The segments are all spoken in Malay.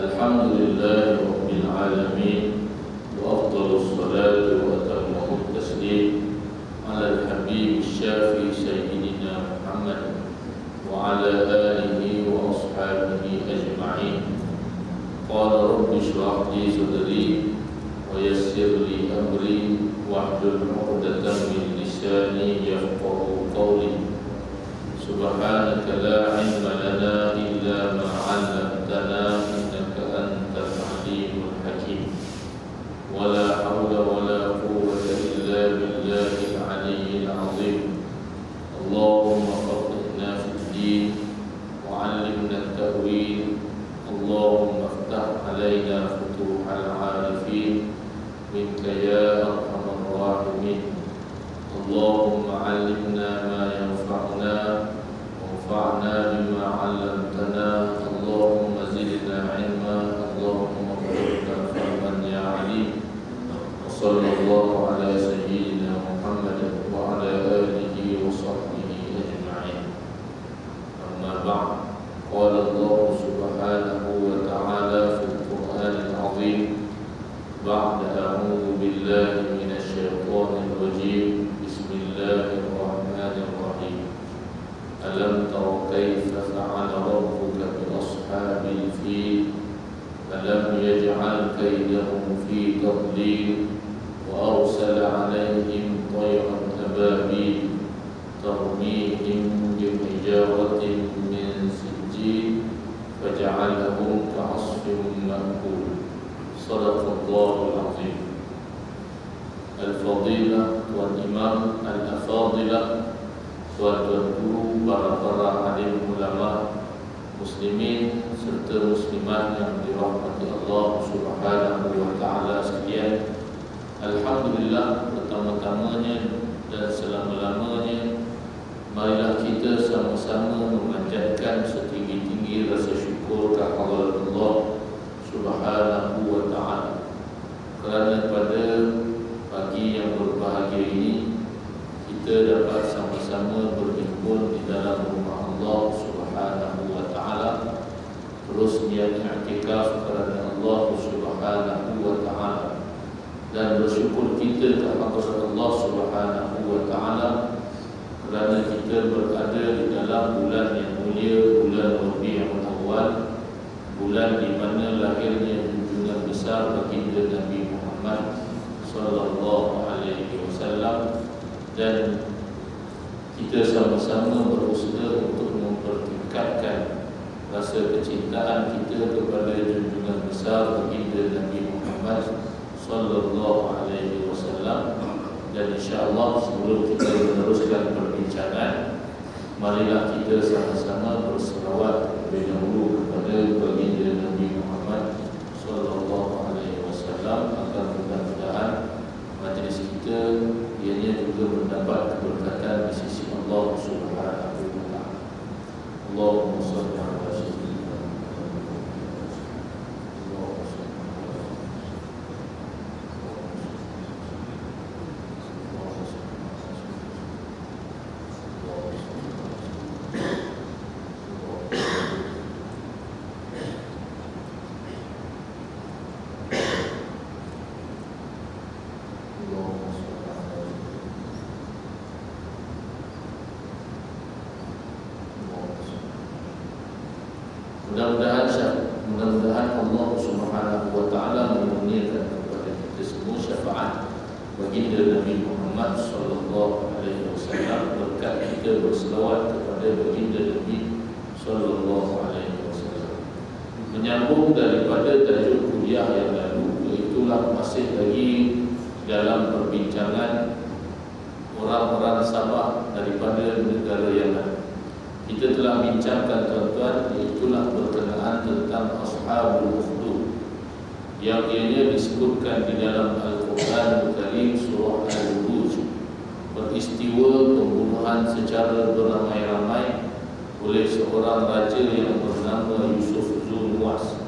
Alhamdulillahi Rabbil Alamin, wa afdalus salatu wa atammu taslim ala al-habib syafi sayyidina Muhammad wa ala alihi wa ashabihi ajma'in. Qala rabbi shrah li sadri wa yassir li amri wahlul 'uqdatam min lisani yafqahu qawli. Subhanaka la ilma lana illa ma 'allamtana innaka antal 'alimul hakim. Wala haula wala quwwata illa billahil 'aliyyil 'azim. Allahumma faqihna fid din wa 'allimna at-ta'wil. Allahumma iftah 'alaina futuhal 'arifin minka ya arhamar rahimin. Allahumma 'allimna ma yanfa'una وانفعنا بما علمتنا. اللهم زدنا علما. اللهم ارزقنا فهما يا عليم. وصلى الله على سيدنا محمد وعلى آله وصحبه أجمعين. أما بعد، قال الله سبحانه وتعالى في القرآن العظيم بعد أعوذ بالله من الشيطان الرجيم بسم الله الرحمن الرحيم. ألم تر كيف فعل ربك بأصحاب الفيل فلم يجعل كيدهم في تضليل وأرسل عليهم طيرا أبابيل ترميهم بحجارة من سجيل فجعلهم كعصف مأكول. صدق الله العظيم. الفضيلة والإمام الأفاضلة، tuan-tuan guru, para alim ulama, muslimin serta muslimat yang dirahmati Allah Subhanahu wa taala sekalian. Alhamdulillah, pertama-tamanya dan selama-lamanya marilah kita sama-sama memanjatkan setinggi-tinggi rasa syukur kehadirat Allah Subhanahu wa taala kerana pada pagi yang berbahagia ini kita dapat sama-sama berhimpun di dalam rumah Allah Subhanahu wa taala, terus niat i'tikaf kerana Allah Subhanahu wa taala, dan bersyukur kita kepada Allah Subhanahu wa taala kerana kita berada di dalam bulan yang mulia, bulan Rabiul Awal, bulan di mana lahirnya junjungan besar baginda Nabi Muhammad sallallahu alaihi wasallam. Dan kita sama-sama berusaha untuk mempertingkatkan rasa kecintaan kita kepada junjungan besar baginda Nabi Muhammad sallallahu alaihi wasallam. Dan insya-Allah sebelum kita meneruskan perbincangan, marilah kita sama-sama berselawat terlebih dahulu kepada baginda Nabi Muhammad sallallahu alaihi wasallam agar mudah-mudahan majlis kita ianya juga mendapat keberkatan di sisi Allah Subhanahu wa taala. Allahumma shalli ala sayyidina Mudah-mudahan Allah Subhanahu wa taala menurunkan kepada kita semua syafaat baginda Nabi Muhammad sallallahu alaihi wasallam berkat kita berselawat kepada baginda Nabi sallallahu alaihi wasallam. Menyambung daripada tajuk kuliah yang lalu, iaitulah masih lagi dalam perbincangan orang-orang Sabah daripada negara Yaman. Kita telah bincangkan tuan-tuan, iaitulah berkenaan tentang Ashabul Ukhdud yang ianya disebutkan di dalam Al-Quran Al-Karim surah Al-Buruj, peristiwa pembunuhan secara beramai-ramai oleh seorang raja yang bernama Yusuf Zunwas.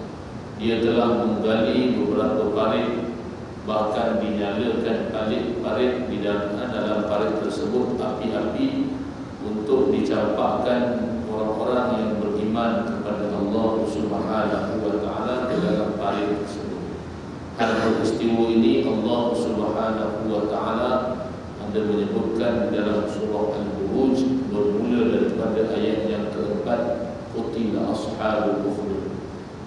Dia telah menggali beberapa parit, bahkan dinyalakan parit di dalam parit tersebut api-api untuk dicampakkan orang-orang yang beriman kepada Allah Subhanahu wa taala ke Subhanahu wa taala Anda menyebutkan di dalam surah Al-Buruj bermula daripada ayat yang keempat, qutila ashabul ukhdud,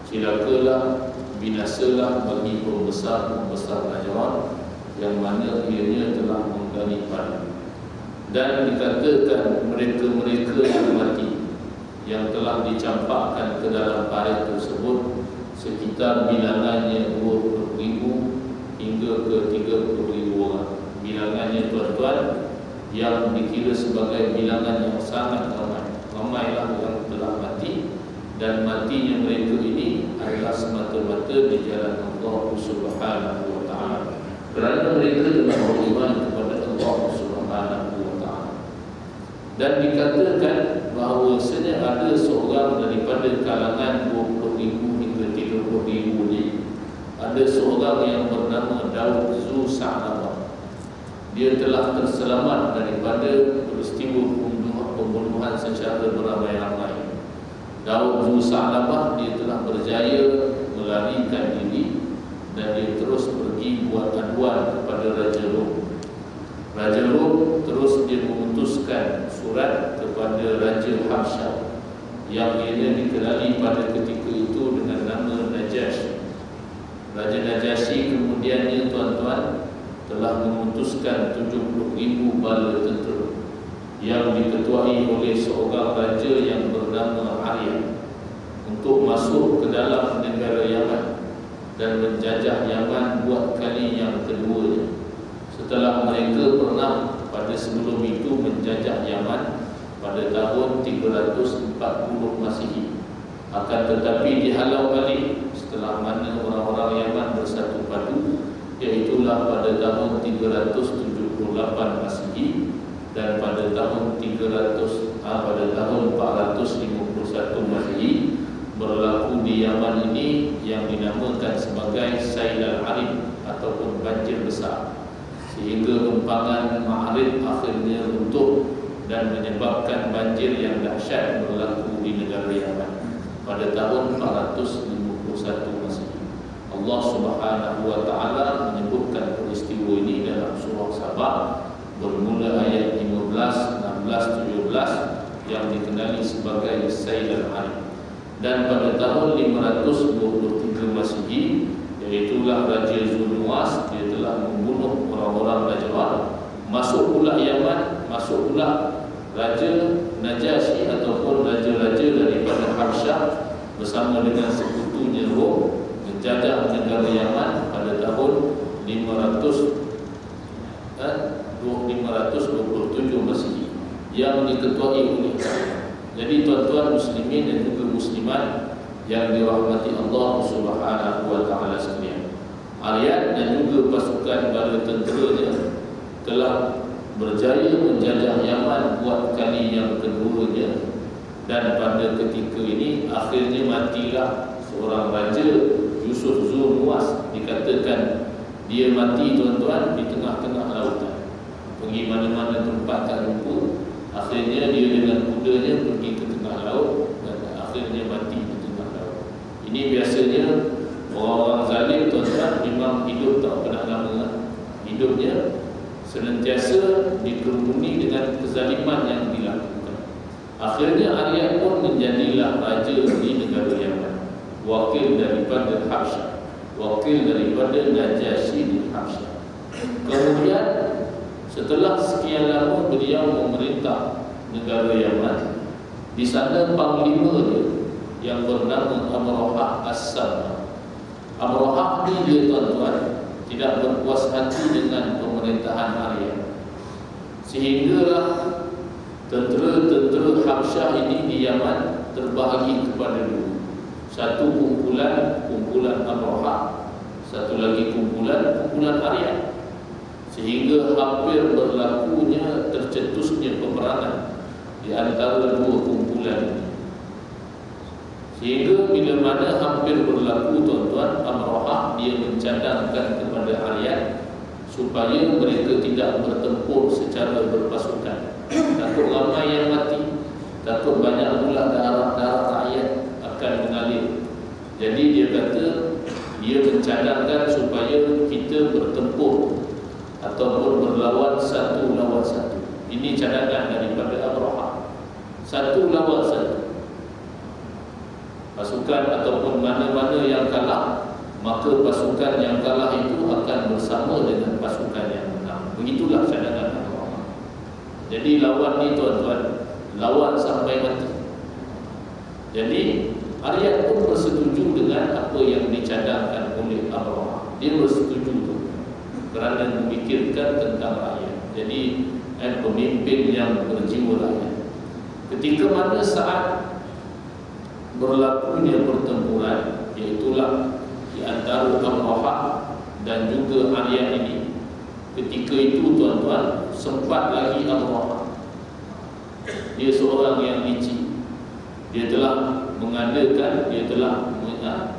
celakalah, binasalah bagi pembesar-pembesar Najran yang mana ianya telah menggali padu. Dan dikatakan mereka-mereka yang mati, yang telah dicampakkan ke dalam parit tersebut, sekitar bilangannya 20,000 hingga ke 30,000 orang. Bilangannya tuan-tuan yang dikira sebagai bilangan yang sangat ramai. Ramailah yang telah mati, dan matinya mereka ini adalah semata-mata di jalan Allah Subhanahu wa taala. Kerana mereka telah beriman kepada Allah Subhanahu wa taala. Dan dikatakan bahawa sebenarnya ada seorang daripada kalangan 20,000 hingga 30,000 ini, ada seorang yang bernama Daud Zu Sa'labah. Dia telah terselamat daripada peristiwa pembunuhan secara beramai-ramai. Daud Zu Sa'labah, dia telah berjaya melarikan diri dan dia terus pergi buat aduan kepada Raja Rom. Raja Rom terus dia memutuskan surat kepada Raja Habsyah yang ia dikenali pada ketika itu dengan nama Najashi. Raja Najashi kemudiannya tuan-tuan telah memutuskan 70,000 bala tentera yang diketuai oleh seorang raja yang bernama Arya untuk masuk ke dalam negara Yaman dan menjajah Yaman buat kali yang keduanya. Setelah mereka pernah pada sebelum itu menjajah Yaman pada tahun 340 Masihi, akan tetapi dihalau balik setelah mana orang-orang Yaman bersatu padu, iaitulah pada tahun 378 Masihi dan pada tahun 451 Masihi berlaku di Yaman ini yang dinamakan sebagai Sail al-Arim ataupun banjir besar, sehingga empangan Ma'arib akhirnya runtuh dan menyebabkan banjir yang dahsyat berlaku di negara Yaman pada tahun 451 Masihi. Allah Subhanahu wa taala menyebutkan peristiwa ini dalam surah Sabah bermula ayat 15, 16, 17 yang dikenali sebagai Sail al-Arim. Dan pada tahun 523 Masihi, iaitulah Raja Zulnuwas, dia telah membunuh orang-orang Najran. Masuk pula Yaman, masuk pula Raja Najashi ataupun raja-raja daripada Habsyah bersama dengan sekutunya Rom menjajah negara Yaman pada tahun 527 Masihi yang diketuai oleh Arya. Jadi tuan-tuan muslimin dan juga muslimat yang dirahmati Allah Subhanahu wa taala sekalian, Arya dan juga pasukan bala tenteranya telah berjaya menjajah Yaman buat kali yang keduanya. Dan pada ketika ini akhirnya matilah seorang raja, Yusuf Zulnuwas. Dikatakan dia mati tuan-tuan di tengah-tengah lautan, pergi mana-mana tempat tak jumpa. Akhirnya dia dengan kudanya pergi ke tengah laut dan akhirnya mati di tengah laut. Ini biasanya orang-orang zalim tuan-tuan memang hidup tak pernah lama. Hidupnya senantiasa dikerumuni dengan kezaliman yang dilakukan. Akhirnya Arya pun menjadilah raja di negara Yaman, wakil daripada Habsyah, wakil daripada Najashi di Habsyah. Kemudian setelah sekian lama beliau memerintah negara Yaman, di sana panglima dia yang bernama Amrohah As-Samah. Amrohah ni dia tuan-tuan tidak berpuas hati dengan pemerintahan Arya, sehinggalah tentera-tentera Habsyah ini di Yaman terbahagi kepada dua. Satu kumpulan Amrohah, satu lagi kumpulan Arya, sehingga hampir berlakunya tercetusnya peperangan di antara dua kumpulan ini. Sehingga bila mana hampir berlaku tuan-tuan, Amrohah dia mencadangkan kepada Arya supaya mereka tidak bertempur secara berpasukan. Takut ramai yang mati, takut banyak pula darah rakyat akan mengalir. Jadi dia kata dia mencadangkan supaya kita bertempur ataupun berlawan satu lawan satu. Ini cadangan daripada Abraha. Satu lawan satu. Pasukan ataupun mana-mana yang kalah, maka pasukan yang kalah itu akan bersama dengan pasukan yang menang. Begitulah cadangan Abraha. Jadi lawan ni tuan-tuan, lawan sampai mati. Jadi Aryad pun bersetuju dengan apa yang dicadangkan oleh Abraha. Dia bersetuju tu kerana memikirkan tentang rakyat. Jadi pemimpin yang berjiwa rakyat. Ketika mana saat berlakunya pertempuran, iaitulah di antara Abraha dan juga Aryad ini, ketika itu tuan-tuan, sempat lagi Abraha, dia seorang yang licik. Dia telah mengadakan, dia telah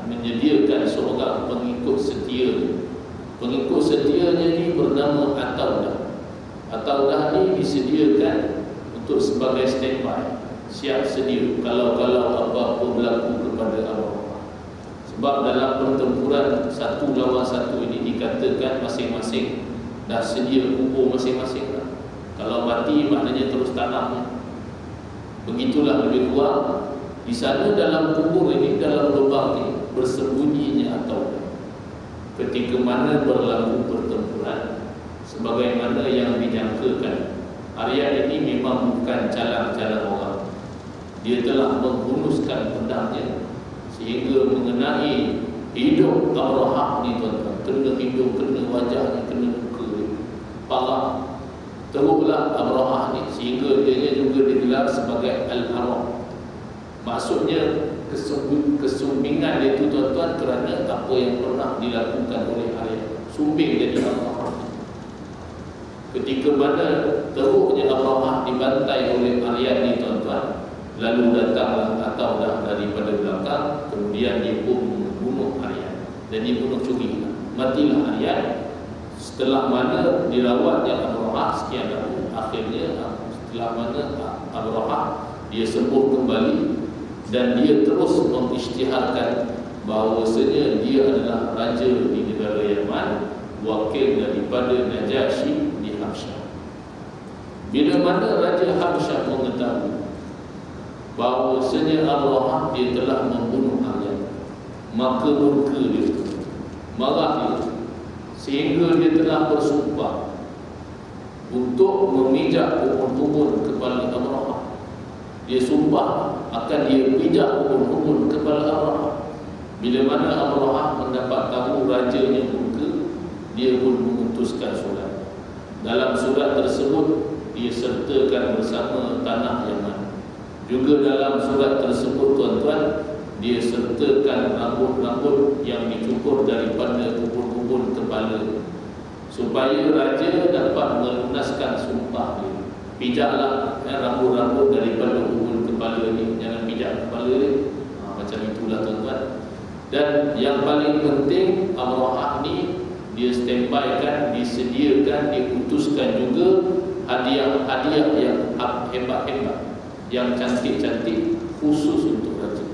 menyediakan seorang pengikut setia. Pengikut setianya ini bernama Ataudah. Ataudah ini disediakan untuk sebagai standby, siap sedia kalau apa-apa berlaku kepada Abraha. Sebab dalam pertempuran satu lawan satu ini dikatakan masing-masing dah sedia kubur masing-masing. Kalau mati maknanya terus tanam. Begitulah lebih kurang di sana dalam kubur ini, dalam lubang ini bersembunyinya Ataudah. Ketika mana berlaku pertempuran, sebagaimana yang dijangkakan, Aryad ini memang bukan calang-calang orang. Dia telah menghunuskan pedangnya sehingga mengenai hidup Abraha ni tuan-tuan. Kena hidung, kena wajahnya, kena muka dia, parah. Teruklah Abraha ni sehingga dia juga digelar sebagai Al-Haram. Maksudnya kesumbingan dia itu tuan-tuan kerana apa yang pernah dilakukan oleh Aryad. Sumbing jadi Abraha. Ketika mana teruknya Abraha dibantai oleh Aryad ni tuan-tuan, lalu datanglah Ataudah daripada belakang, kemudian dia pun membunuh Aryad. Dan dia bunuh curi. Matilah Aryad. Setelah mana dirawatnya Abraha sekian tahun, akhirnya setelah mana Abraha dia sembuh kembali dan dia terus mengisytiharkan bahawasanya dia adalah raja di negara Yaman, wakil daripada Najasyi di Habsyah. Bila mana Raja Habsyah mengetahui bahawasanya Abraha dia telah membunuh Aryad, maka murka dia, marah dia, sehingga dia telah bersumpah untuk memijak ubun-ubun kepala Abraha. Dia sumpah akan dia pijak ubun-ubun kepala Abraha. Bila mana Abraha mendapat tahu rajanya murka, dia pun memutuskan surat. Dalam surat tersebut dia sertakan bersama tanah Yaman. Juga dalam surat tersebut tuan-tuan, dia sertakan rambut-rambut yang dicukur daripada ubun-ubun kepala, supaya raja dapat melunaskan sumpah dia. Pijaklah rambut-rambut daripada ubun kepala ni, jangan pijak kepala dia. Macam itulah tuan-tuan. Dan yang paling penting, Abraha ni dia standbykan, disediakan, diutuskan juga hadiah-hadiah yang hebat-hebat, yang cantik-cantik khusus untuk raja.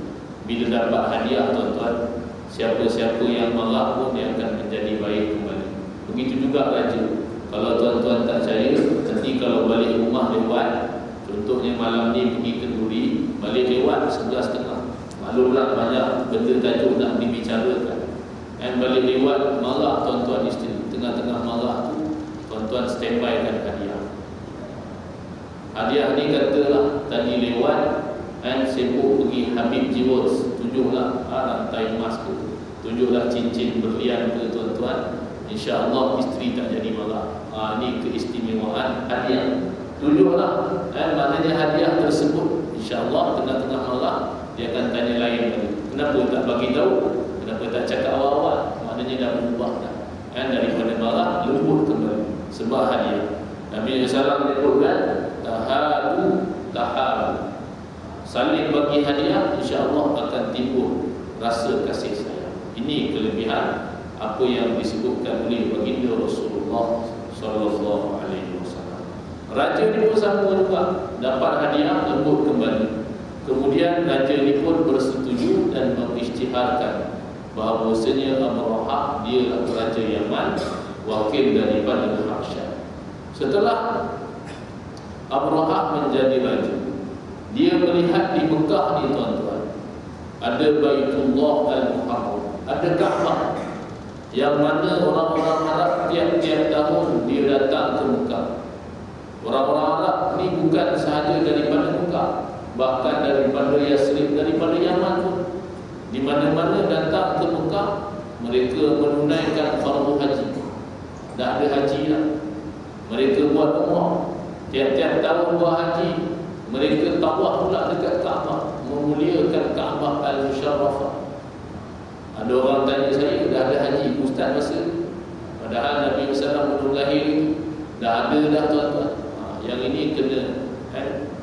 Bila dapat hadiah tuan-tuan, siapa-siapa yang marah pun dia akan menjadi baik kembali. Begitu juga raja. Kalau tuan-tuan tak percaya, nanti kalau balik rumah lewat, contohnya malam ni pergi ke Duri, balik lewat 11.30. Maklumlah banyak benda tajuk nak dibicarakan. Dan balik lewat marah tuan-tuan isteri, tengah-tengah marah tu tuan-tuan standbykan hadiah. Hadiah ni katalah tadi lewat dan sibuk pergi Habib Jewels, tunjuklah rantai emas tu, tunjuklah cincin berlian tu tuan-tuan, insya-Allah isteri tak jadi marah. Ni keistimewaan hadiah. Tunjuklah, maknanya hadiah tersebut insya-Allah tengah-tengah marah dia akan tanya lain lagi. Kenapa tak bagi tahu? Kenapa tak cakap awal-awal? Maknanya dah berubah dah. Daripada marah lembut kembali sebab hadiah. Nabi SAW menyebutkan tahadu, saling bagi hadiah, insya-Allah akan timbul rasa kasih sayang. Ini kelebihan apa yang disebutkan oleh baginda Rasulullah sallallahu alaihi wasallam. Raja ni pun sama juga, dapat hadiah lembut kembali. Kemudian raja ni pun bersetuju dan mengisytiharkan bahawasanya Abraha dia raja Yaman, wakil daripada Habsyah. Setelah Abrahah menjadi raja, dia melihat di Mekah ni tuan-tuan, ada Baitullah Al-Muharram, ada Kaabah, yang mana orang-orang Arab tiap-tiap tahun dia datang ke Mekah. Orang-orang Arab ni bukan sahaja daripada Mekah, bahkan daripada Yasrib, daripada Yaman pun. Di mana-mana datang ke Mekah, mereka menunaikan fardu haji. Dah ada haji dah. Mereka buat umrah. Tiap-tiap tahun buat haji, mereka tawaf pula dekat Kaabah, memuliakan Kaabah Al-Musharrafah. Ada orang tanya saya, dah ada haji ustaz masa? Padahal Nabi SAW belum lahir ni. Dah ada dah tuan-tuan. Yang ini kena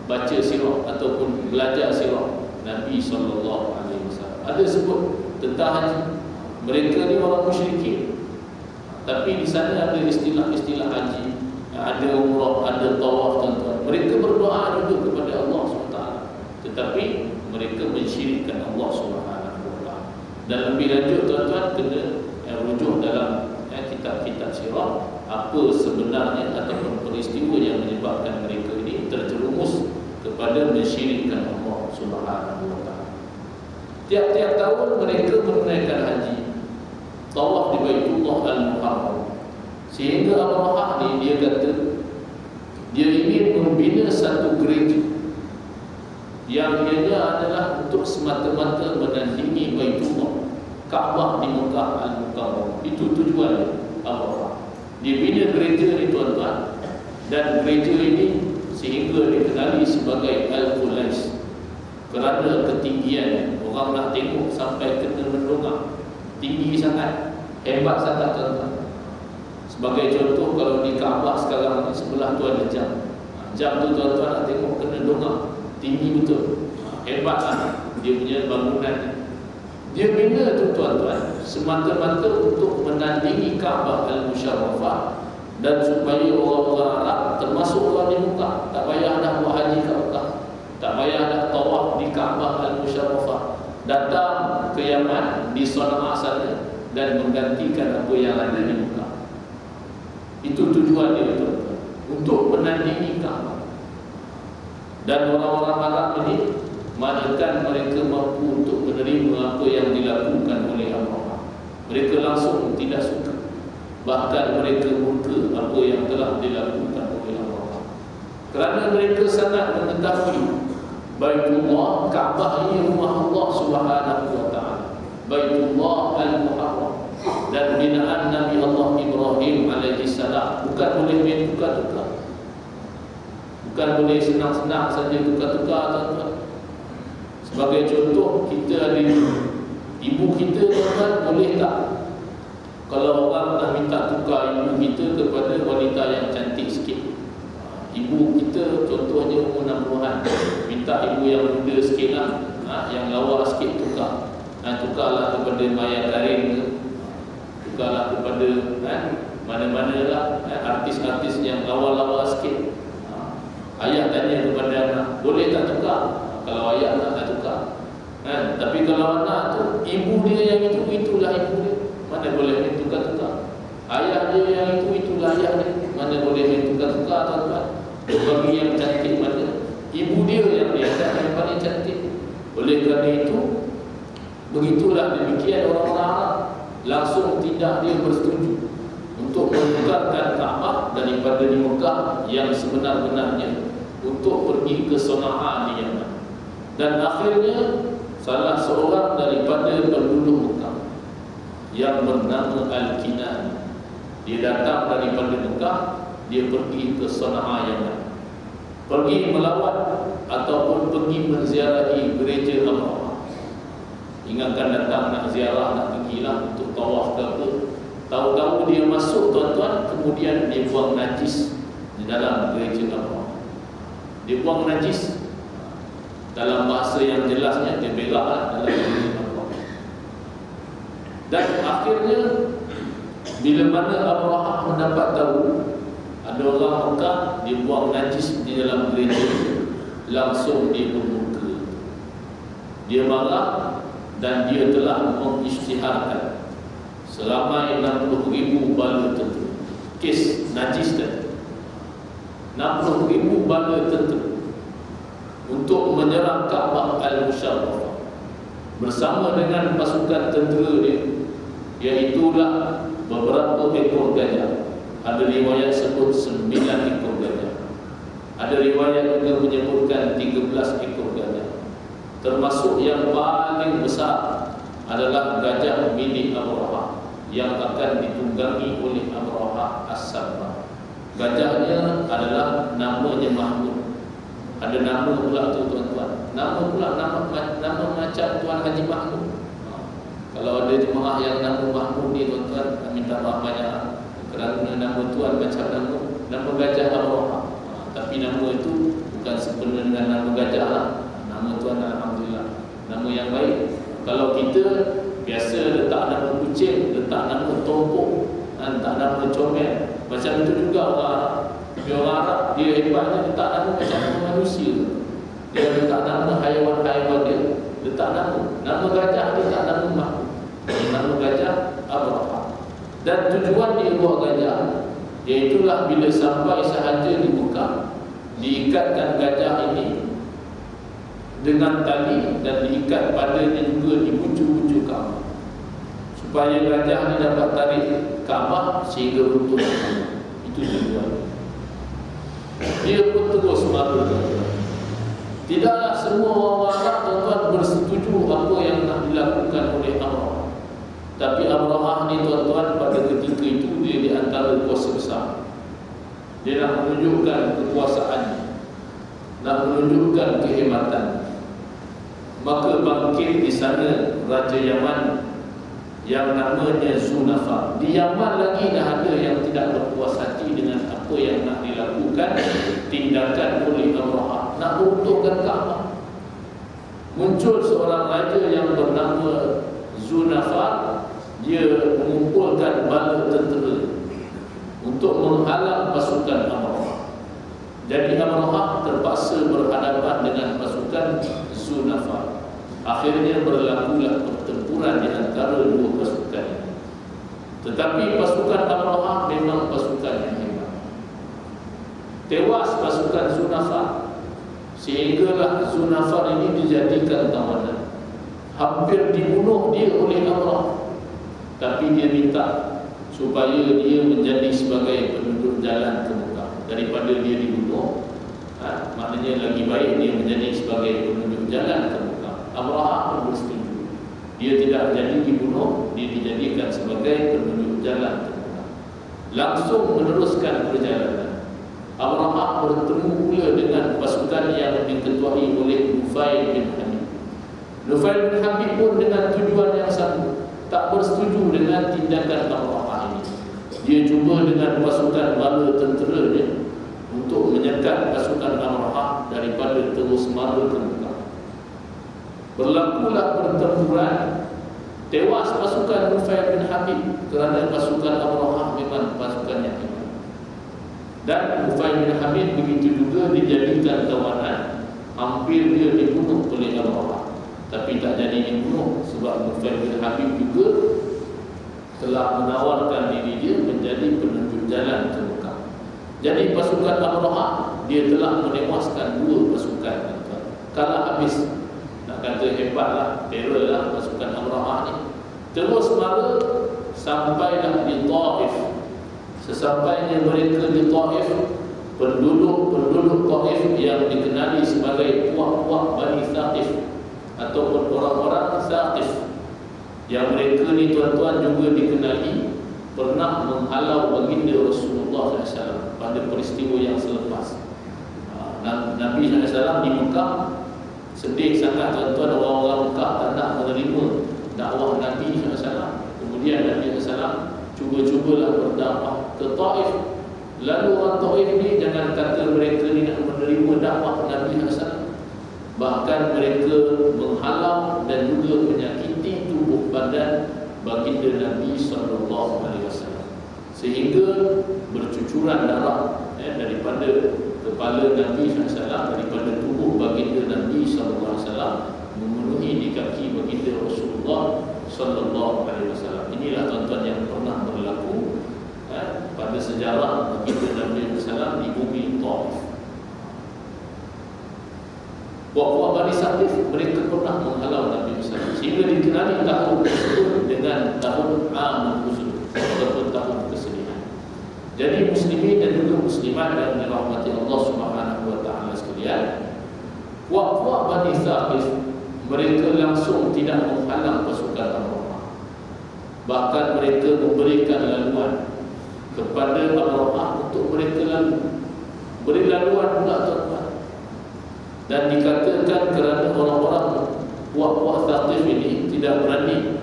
baca sirah ataupun belajar sirah Nabi SAW. Ada sebut tentang haji. Mereka ni orang musyrikin, tapi di sana ada istilah-istilah haji, ada umrah, ada tawaf tuan-tuan. Mereka berdoa juga kepada Allah SWT, tetapi mereka mensyirikkan Allah SWT. Dan lebih lanjut tuan-tuan, kena rujuk dalam kitab-kitab sirah, apa sebenarnya ataupun peristiwa yang menyebabkan mereka ini terjerumus kepada mensyirikkan Allah SWT. Tiap-tiap tahun mereka menunaikan haji, tawaf di Baitullah Al-Muharram. Sehingga Abrahah ni dia kata dia ingin membina satu gereja yang ianya adalah untuk semata-mata menandingi Baitullah, Kaabah di Mekah Al-Mukarram. Itu tujuan Abrahah. Dia bina gereja ni tuan-tuan, dan gereja ini sehingga dikenali sebagai Al-Qulais kerana ketinggian. Orang nak tengok sampai kena mendongak, tinggi sangat, hebat sangat tuan-tuan. Sebagai contoh, kalau di Kaabah sekarang ni sebelah tu ada jam. Jam tu tuan-tuan nak tengok kena dongak, tinggi betul, hebat lah dia punya bangunan. Dia bina tu tuan-tuan semata-mata untuk menandingi Kaabah Al-Musharrafah, dan supaya orang-orang Arab termasuk orang di Mekah tak payah dah buat haji ke Mekah, tak payah dah tawaf di Kaabah Al-Musharrafah, datang ke Yaman, di Sana'a sana, dan menggantikan apa yang ada di Mekah. Itu tujuan dia tuan-tuan, untuk menandingi Kaabah. Dan orang-orang Arab ini, manakala mereka mampu untuk menerima apa yang dilakukan oleh Abrahah, mereka langsung tidak suka, bahkan mereka murka apa yang telah dilakukan oleh Abrahah, kerana mereka sangat mengetahui Baitullah, Kaabah ini rumah Allah Subhanahu wa taala, Baitullah Al-Muharram, dan binaan Nabi Allah Ibrahim alaihi salam. Bukan boleh main tukar-tukar, bukan boleh senang-senang saja tukar-tukar tuan-tuan. Sebagai contoh, kita ada ibu kita tuan-tuan, boleh tak kalau orang nak minta tukar ibu kita kepada wanita yang cantik sikit? Ibu kita contohnya umur 60-an, minta ibu yang muda sikit lah, yang lawa sikit tukar. Tukarlah kepada Maya Karim ke, tukarlah kepada mana-mana lah, artis-artis yang lawa-lawa sikit. Ayah tanya kepada anak, boleh tak tukar? Kalau ayah nak tukar. Tapi kalau anak tu, ibu dia yang itulah ibu dia, mana boleh tukar-tukar. Ayah dia yang itulah ayah dia, mana boleh tukar-tukar tuan-tuan. Bagi yang cantik mana, ibu dia yang dianggap yang paling cantik. Oleh kerana itu, begitulah demikian orang-orang Arab langsung tidak dia bersetuju untuk menukarkan Kaabah daripada di Mekah yang sebenar-benarnya untuk pergi ke Sana'a di Yaman. Dan akhirnya salah seorang daripada penduduk Mekah yang bernama Al-Kinan, dia datang daripada Mekah, dia pergi ke Sana'a Yaman, pergi melawat ataupun pergi menziarahi gereja Abrahah. Ingatkan datang nak ziarah, nak pergilah untuk tawaf ke apa. Tahu-tahu dia masuk tuan-tuan, kemudian dia buang najis di dalam gereja Abrahah. Dia buang najis, dalam bahasa yang jelasnya dia beraklah dalam gereja Abrahah. Dan akhirnya bila mana Abrahah mendapat tahu ada orang Mekah dia buang najis di dalam gereja, langsung dia bermurka, dia marah, dan dia telah mengisytiharkan seramai 60,000 bala tentu kes najis tadi. 60,000 bala tentera untuk menyerang Kaabah Al-Musharrafah bersama dengan pasukan tentera dia, iaitulah beberapa ekor gajah. Ada riwayat sebut 9 ekor gajah. Ada riwayat juga menyebutkan 13 ekor gajah. Termasuk yang paling besar adalah gajah milik Abrahah yang akan ditunggangi oleh Abrahah As-Sabbah. Gajahnya adalah namanya Mahmud. Ada nama pula tu tuan-tuan. Nama pula nama macam Tuan Haji Mahmud. Kalau ada jemaah yang nama Mahmud ni tuan-tuan, minta maaf banyak kerana nama tuan macam nama gajah Abrahah. Tapi nama itu bukan sebenar dengan nama gajah lah. Nama tuan alhamdulillah nama yang baik. Kalau kita biasa letak nama kucing, letak nama tompok, letak nama comel, macam itu juga orang Arab. Tapi orang Arab dia hebatnya letak nama macam manusia. Dia letak nama haiwan-haiwan dia, letak nama gajah dia letak nama Mahmud. Nama gajah Abrahah. Dan tujuan dia buat gajah, iaitulah bila sampai sahaja di Mekah, diikatkan gajah ini dengan tali dan diikat padanya juga di bujur-bujur Kaabah, supaya gajah ini dapat tarik Kaabah sehingga runtuh. Itu tujuan. Dia pun terus melakukan. Tidaklah semua orang Arab tuan-tuan bersetuju apa yang nak dilakukan oleh Abrahah. Tapi Abrahah ni tuan-tuan pada ketika itu dia di antara kuasa besar. Dia nak menunjukkan kekuasaannya, nak menunjukkan kehebatan. Maka bangkit di sana Raja Yaman yang namanya Zunafar. Di Yaman lagi dah ada yang tidak berpuas hati dengan apa yang nak dilakukan tindakan oleh Abrahah, nak meruntuhkan Kaabah. Muncul seorang raja yang bernama Zunafar. Dia mengumpulkan bala tentera untuk menghalang pasukan Abrahah. Jadi Abrahah terpaksa berhadapan dengan pasukan Zunafar. Akhirnya berlakulah pertempuran di antara dua pasukan ini. Tetapi pasukan Abrahah memang pasukan yang hebat. Tewas pasukan Zunafar, sehinggalah Zunafar ini dijadikan tawanan. Hampir dibunuh dia oleh Abrahah. Tapi dia minta supaya dia menjadi sebagai penduduk jalan ke Mekah daripada dia dibunuh. Maknanya lagi baik dia menjadi sebagai penduduk jalan ke Mekah. Abrahah pun bersetuju. Dia tidak jadi dibunuh, dia dijadikan sebagai penduduk jalan ke Mekah. Langsung meneruskan perjalanan. Abrahah bertemu pula dengan pasukan yang diketuai oleh Nufail bin Habib. Nufail bin Habib pun dengan tujuan yang sama, tak bersetuju dengan tindakan Abrahah ini. Dia cuba dengan pasukan bala tenteranya untuk menyekat pasukan Abrahah daripada terus mara ke Mekah. Berlakulah pertempuran. Tewas pasukan Nufail bin Habib kerana pasukan Abrahah memang pasukan yang hebat. Dan Nufail bin Habib begitu juga dijadikan tawanan. Hampir dia dibunuh oleh Abrahah, tapi tak jadi dibunuh sebab Nufail bin Habib juga telah menawarkan diri dia menjadi penunjuk jalan ke Mekah. Jadi pasukan Abrahah dia telah menewaskan dua pasukan. Kalah habis. Nak kata hebatlah, terorlah pasukan Abrahah ni. Terus mara sampailah di Taif. Sesampainya mereka di Taif, penduduk Taif yang dikenali sebagai puak-puak Bani Thaqif ataupun orang-orang Thaqif, yang mereka ni tuan-tuan juga dikenali pernah menghalau baginda Rasulullah SAW pada peristiwa yang selepas. Nabi SAW di Mekah sedih sangat tuan-tuan, orang-orang Mekah tak nak menerima dakwah Nabi SAW. Kemudian Nabi SAW cuba-cubalah berdakwah ke Taif. Lalu orang Taif ni jangan kata mereka ni nak menerima dakwah Nabi SAW, bahkan mereka menghalang dan juga menyakiti tubuh badan baginda Nabi SAW, sehingga bercucuran darah daripada kepala Nabi SAW, daripada tubuh baginda Nabi SAW memenuhi di kaki baginda Rasulullah SAW. Inilah tuan-tuan yang pernah berlaku pada sejarah baginda Nabi SAW di bumi Taif. Puak-puak Bani Saqif mereka pernah menghalau Nabi SAW sehingga dikenali tahun tersebut dengan tahun Amul Huzn ataupun tahun kesedihan. Jadi muslimin dan juga muslimat yang dirahmati Allah Subhanahu wa taala sekalian, puak-puak Bani Saqif mereka langsung tidak menghalang pasukan Abraha. Bahkan mereka memberikan laluan kepada Abraha untuk mereka lalu. Beri laluan pula tuan-tuan. Dan dikatakan kerana orang-orang puak-puak Thaqif ini tidak berani,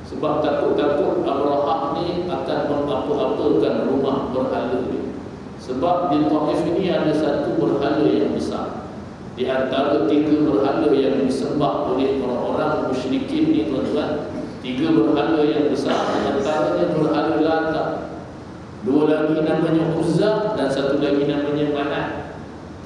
sebab takut-takut Abraha ni akan mengapa-apakan rumah berhala dia. Sebab di Taif ini ada satu berhala yang besar. Di antara 3 berhala yang disembah oleh orang-orang musyrikin ni tuan-tuan, 3 berhala yang besar, antaranya berhala Lata, 2 lagi namanya Uzza, dan 1 lagi namanya Manat.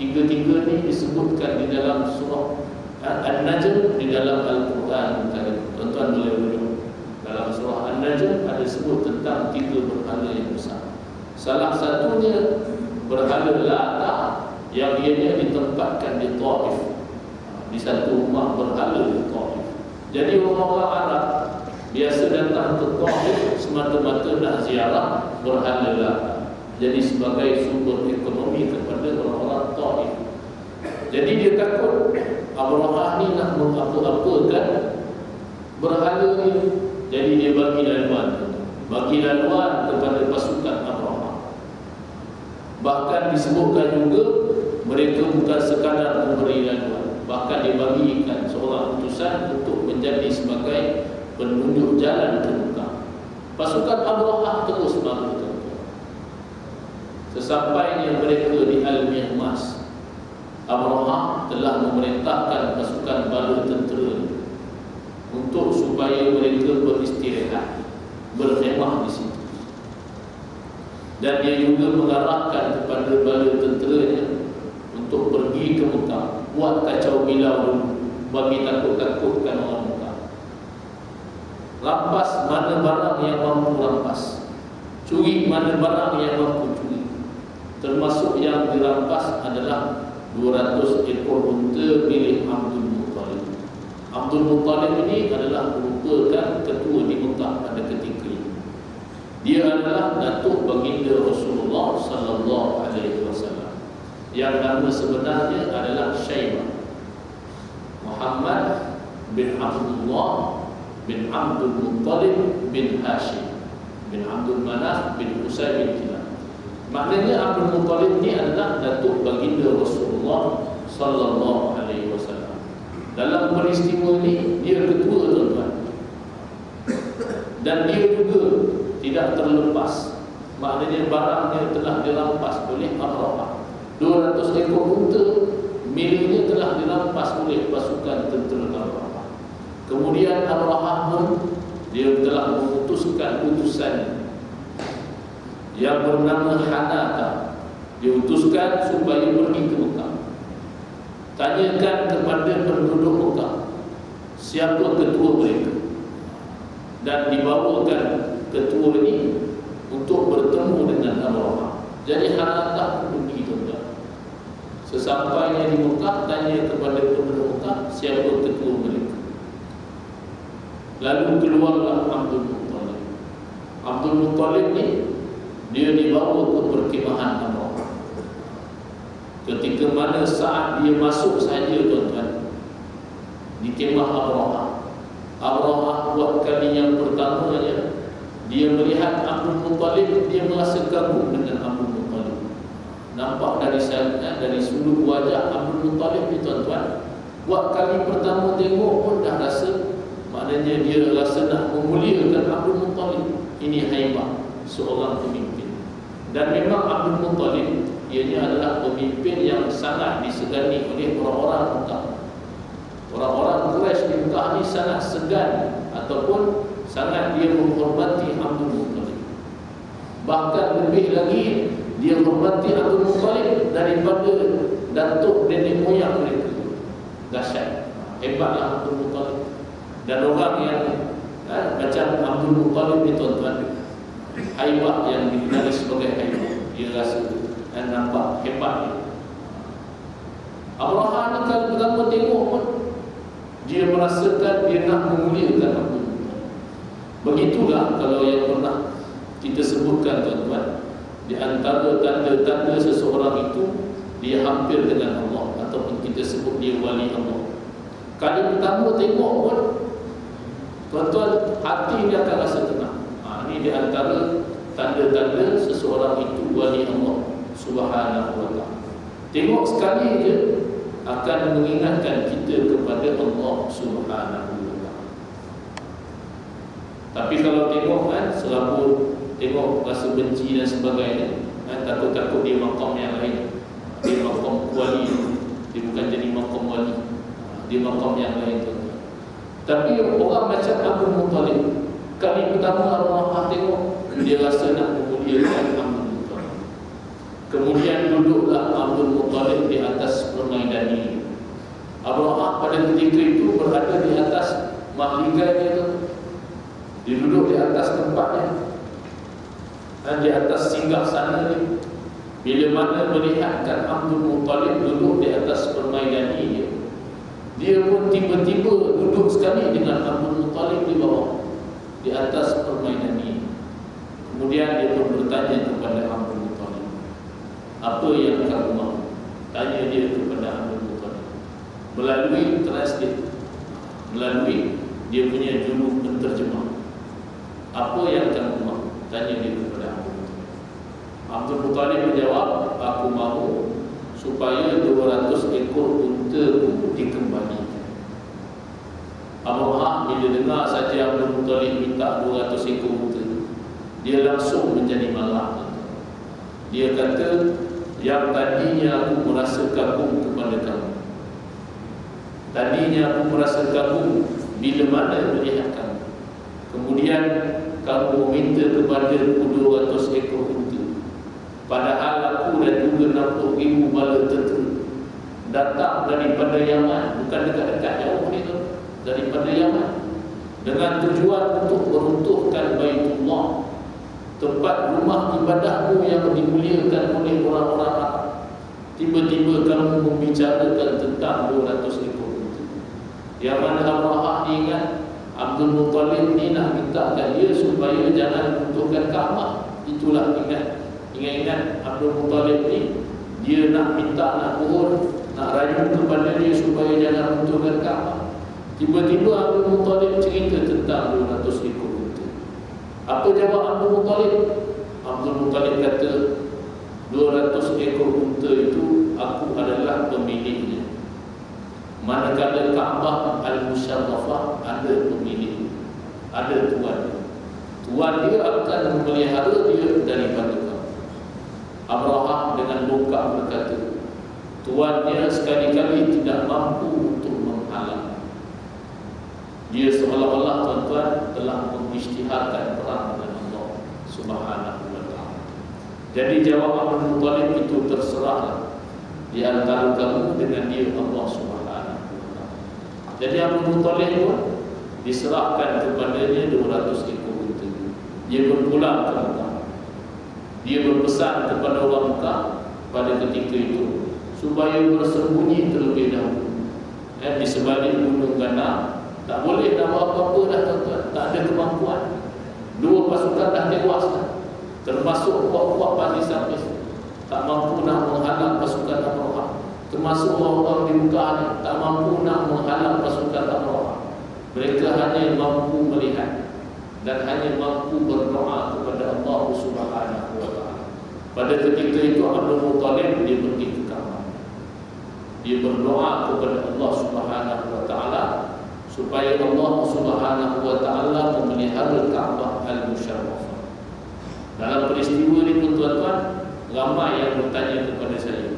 3-3 ni disebutkan di dalam surah An-Najm di dalam Al-Quran. Tuan-tuan boleh rujuk dalam surah An-Najm ada sebut tentang 3 berhala yang besar. Salah satunya berhala Lata yang ianya ditempatkan di Taif, di satu rumah berhala di Taif. Jadi orang-orang Arab biasa datang ke Taif semata-mata nak ziarah berhala Lata. Jadi sebagai sumber ekonomi kepada orang-orang Taif. Jadi dia takut Abraha ni nak mengapa-apakan berhala ni. Jadi dia bagi laluan kepada pasukan Abraha. Bahkan disebutkan juga mereka bukan sekadar memberi laluan, bahkan dia bagikan seorang utusan untuk menjadi sebagai penunjuk jalan ke Mekah. Pasukan Abraha terus maju. Sesampainya mereka di Al-Mihmas, Abraha telah memerintahkan pasukan bala tentera untuk supaya mereka beristirahat, berkhemah di situ. Dan dia juga mengarahkan kepada bala tenteranya untuk pergi ke Mekah, buat kacau bilau dulu, bagi takut-takutkan orang Mekah. Rampas mana barang yang mampu rampas, curi mana barang yang mampu curi. Termasuk yang dirampas adalah 200 ekor unta milik Abdul Muttalib. Abdul Muttalib ini adalah merupakan ketua di Mekah pada ketika itu. Dia adalah datuk baginda Rasulullah sallallahu alaihi wasallam yang nama sebenarnya adalah Syaibah Muhammad bin Abdullah bin Abdul Muttalib bin Hashim bin Abdul Manaf bin Qusay bin Kilab. Maknanya Abdul Muttalib ni adalah datuk baginda Rasulullah sallallahu alaihi wasallam. Dalam peristiwa ini dia ketua tuan-tuan. Dan dia juga tidak terlepas. Maknanya barangnya telah dirampas oleh Abraha. 200 ekor unta miliknya telah dirampas oleh pasukan tentera Abraha. Kemudian Abraha pun dia telah mengutuskan utusan yang bernama Hanata, diutuskan supaya pergi ke Mekah. Tanyakan kepada penduduk Mekah siapa ketua mereka, dan dibawakan ketua ini untuk bertemu dengan Abraha. Jadi Hanata pergi tuan-tuan. Sesampainya di Mekah, tanya kepada penduduk Mekah siapa ketua mereka. Lalu keluarlah Abdul Muttalib. Abdul Muttalib ni dia dibawa ke perkemahan Abraha. Ketika mana saat dia masuk saja tuan-tuan di kemah Abraha, Abraha buat kali yang pertamanya dia melihat Abdul Muttalib, dia merasa kagum dengan Abdul Muttalib. Nampak dari sudut wajah Abdul Muttalib ni tuan-tuan, buat kali pertama tengok pun dah rasa, maknanya dia rasa nak memuliakan Abdul Muttalib. Ini haibah seorang pemimpin. Dan memang Abdul Muttalib ianya adalah pemimpin yang sangat disegani oleh orang-orang Mekah. Orang-orang Quraisy di Mekah ni sangat segan ataupun sangat dia menghormati Abdul Muttalib. Bahkan lebih lagi dia menghormati Abdul Muttalib daripada datuk nenek moyang mereka. Dahsyat, hebatlah Abdul Muttalib. Dan orang yang macam Abdul Muttalib ni tuan-tuan, haibah yang dikenali sebagai haibah. Dia rasa dan nampak hebat dia. Abraha ni kalau pertama tengok pun dia merasakan dia nak memuliakan Abdul Muttalib. Begitulah kalau yang pernah kita sebutkan tuan-tuan, di antara tanda-tanda seseorang itu dia hampir dengan Allah, ataupun kita sebut dia wali Allah. Kali pertama tengok pun tuan-tuan, hati dia akan rasa tenang. Ini di antara tanda-tanda seseorang itu wali Allah Subhanahu wa ta'ala. Tengok sekali je akan mengingatkan kita kepada Allah Subhanahu wa ta'ala. Tapi kalau tengok serabut, tengok rasa benci dan sebagainya, takut-takut dia maqam yang lain, dia maqam wali, dia bukan jadi maqam wali, dia maqam yang lain tu. Tapi orang macam Abdul Muttalib, kali pertama Abraha tengok, dia rasa nak memuliakan Abdul Muttalib. Kemudian duduklah Abdul Muttalib di atas permainan ini. Abraha pada ketika itu berada di atas mahligai dia, dia duduk di atas tempatnya dan di atas singgah sana dia. Bila mana melihatkan Abdul Muttalib duduk di atas permainan ini, dia pun tiba-tiba duduk sekali dengan Abdul Muttalib di bawah, di atas permainan ini. Kemudian dia pun bertanya kepada Abdul Muttalib, apa yang kamu mahu? Tanya dia kepada Abdul Muttalib melalui translate, melalui dia punya juru penterjemah. Apa yang kamu mahu? Tanya dia kepada Abdul Muttalib. Abdul Muttalib menjawab, aku mahu supaya 200 ekor unta dikembalikan. Abraha bila dengar saja Abdul Muttalib minta 200 ekor unta, dia langsung menjadi marah. Dia kata, yang tadinya aku merasa kagum kepada kamu, tadinya aku merasa kagum bila mana melihat kamu, kemudian kamu meminta kepada 200 ekor unta, padahal aku dan juga 60,000 bala tentera datang daripada Yaman, bukan dekat-dekat jauh ni tu, daripada Yaman, dengan tujuan untuk meruntuhkan Baitullah, tempat rumah ibadahmu yang dimuliakan oleh orang-orang Arab. Tiba-tiba kamu membicarakan tentang 200 ekor unta. Yang mana Abraha ingat Abdul Muttalib ni nak mintakan dia supaya jangan runtuhkan Kaabah. Itulah ingat Abdul Muttalib ni, dia nak minta, nak mohon, nak rayu kepada dia supaya jangan runtuhkan Kaabah. Tiba-tiba Abdul Muttalib cerita tentang 200 ekor unta. Apa jawab Abdul Muttalib? Abdul Muttalib kata, 200 ekor unta itu aku adalah pemiliknya. Manakala Kaabah Al-Musharrafah ada pemilik, ada tuan. Tuan dia akan memelihara dia daripada kamu. Abraha dengan bongkak berkata, tuannya sekali-kali tidak mampu untuk menghalang. Dia seolah-olah tuan-tuan telah mengisytiharkan perang dengan Allah Subhanahu wa ta'ala. Jadi jawab Abdul Muttalib itu, terserahlah di antara kamu dengan dia Allah Subhanahu wa ta'ala. Jadi Abdul Muttalib pun diserahkan kepadanya 200 ekor unta. Dia pun pulang ke Mekah. Dia berpesan kepada orang Mekah pada ketika itu supaya bersembunyi terlebih dahulu di sebalik gunung Ghana. Tak boleh nak buat apa-apa dah tuan-tuan, tak ada kemampuan. 2 pasukan dah tewas dah, termasuk kuat-kuat Bani Saqif, tak mampu nak menghalang pasukan Abraha. Termasuk orang-orang di Mekah ni tak mampu nak menghalang pasukan Abraha. Mereka hanya mampu melihat dan hanya mampu berdoa kepada Allah Subhanahu wa ta'ala. Pada ketika itu Abdul Muttalib dia pergi ke Kaabah. Dia berdoa kepada Allah Subhanahu wa ta'ala supaya Allah Subhanahu wa ta'ala memelihara Kaabah Al-Musharrafah. Dalam peristiwa ini pun tuan-tuan, ramai yang bertanya kepada saya,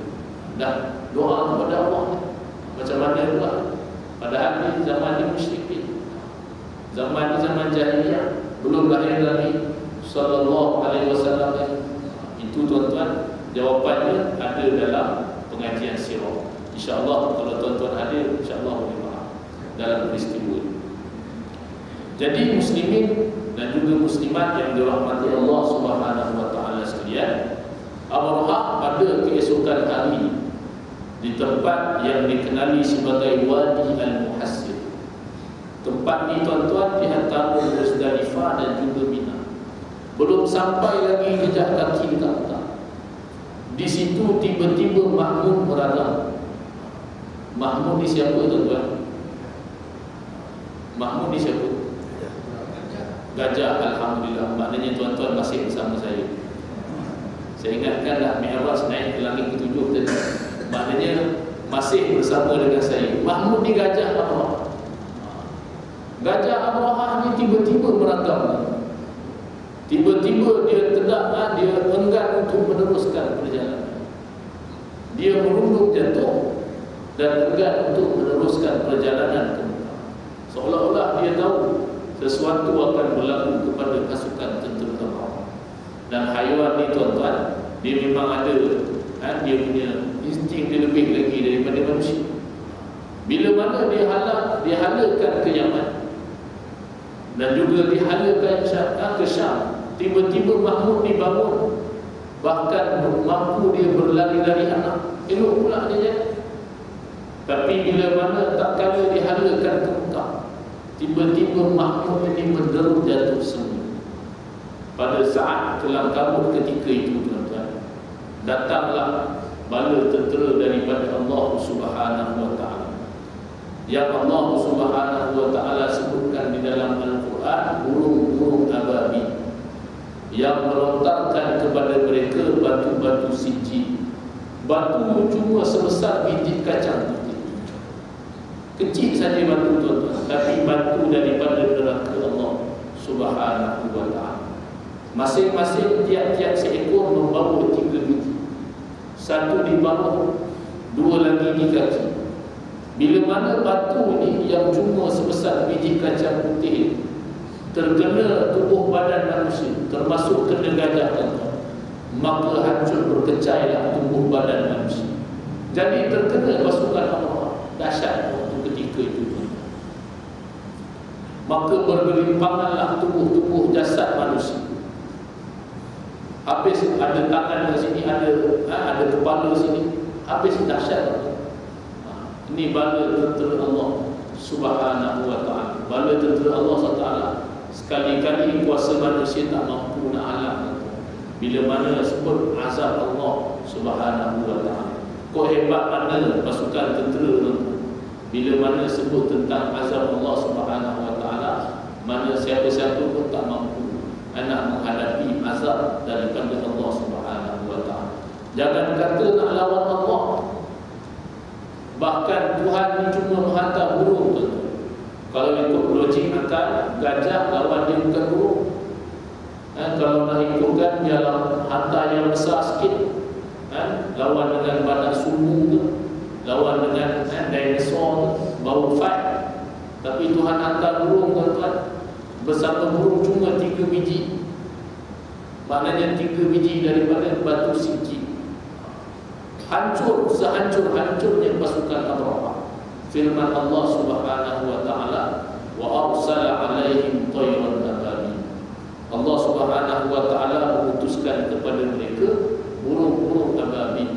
dah doa kepada Allah macam mana pula? Padahal ni zaman ni musyrikin, zaman ni zaman jahiliyah, belum lahir Nabi sallallahu alaihi wasallam. Itu tuan-tuan, jawapannya ada dalam pengajian sirah. InsyaAllah kalau tuan-tuan hadir, InsyaAllah boleh faham dalam peristiwa ini. Jadi muslimin dan juga muslimat yang dirahmati Allah Subhanahu wa taala sekalian, Abraha pada keesokan hari di tempat yang dikenali sebagai Wadi Al-Muhassir. Tempat ni tuan-tuan di antara Muzdalifah dan juga Mina. Belum sampai lagi jejak kaki dekat Mekah. Di situ tiba-tiba Mahmud berada. Mahmud ni siapa tuan-tuan? Mahmud ni siapa? Gajah. Alhamdulillah. Maknanya tuan-tuan masih bersama saya. Saya ingatkanlah Mi'raj naik ke langit ketujuh tadi. Maknanya masih bersama dengan saya. Mahmud ni gajah Abraha. Gajah Abraha ni tiba-tiba meragam. Tiba-tiba dia tidak, dia enggan untuk meneruskan perjalanan. Dia merunduk jatuh dan enggan untuk meneruskan perjalanan ke Mekah. Seolah-olah dia tahu sesuatu akan berlaku kepada pasukan tentera Abraha. Dan haiwan ni tuan-tuan, dia memang ada, dia punya insting dia lebih lagi daripada manusia. Bila mana dia halakan ke Yaman dan juga dihalakan ke Syam, tiba-tiba Mahmud ni bangun, bahkan mampu dia berlari-lari anak. Elok pula dia jadi. Tapi bila mana tak kala dihalakan ke Mekah, tiba-tiba Mahmud ini menderut jatuh semua. Pada saat kelam kabut ketika itu tuan-tuan, datanglah bala tentera daripada Allah Subhanahu wa taala. Yang Allah Subhanahu wa taala sebutkan di dalam Al-Quran, burung-burung ababil yang melontarkan kepada mereka batu-batu sijil. Batu cuma sebesar biji kacang putih. Kecil saja batu tuan-tuan, tapi batu daripada neraka Allah Subhanahu wa taala. Masing-masing tiap-tiap seekor membawa 3 biji. Satu di bawah, 2 lagi di kaki. Bila mana batu ni yang cuma sebesar biji kacang putih terkena tubuh badan manusia, termasuk kena gajah tuan-tuan, maka hancur berkecailah tubuh badan manusia. Jadi terkena pasukan Allah. Dahsyat waktu ketika itu tuan-tuan. Maka bergelimpanganlah tubuh-tubuh jasad manusia. Habis ada tangan di sini, ada kepala sini. Habis dahsyat. Ini bala tentera Allah Subhanahu wa taala. Bala tentera Allah SWT. Sekali-kali kuasa manusia tak mampu nak halang. Bila mana sebut azab Allah Subhanahu wa taala. Kau hebat mana pasukan tentera tu? Bila mana sebut tentang azab Allah Subhanahu wa taala, mana siapa-siapa pun tak mampu nak menghadapi azab daripada Allah Subhanahu wa taala. Jangan kata nak lawan Allah. Bahkan Tuhan ni cuma menghantar burung tu. Kalau ikut logik akal, gajah lawan dia bukan burung. Kalau nak ikutkan, dia hantar yang besar sikit. Lawan dengan badak sumbu tu, lawan dengan dinosaur tu, baru fight. Tapi Tuhan hantar burung tuan-tuan. Bersama burung cuma 3 biji. Maknanya 3 biji daripada batu sijil. Hancur sehancur-hancurnya pasukan Abraha. Firman Allah Subhanahu wa taala, wa arsala alaihim tayran ababil. Allah Subhanahu wa taala mengutuskan kepada mereka burung-burung ababil,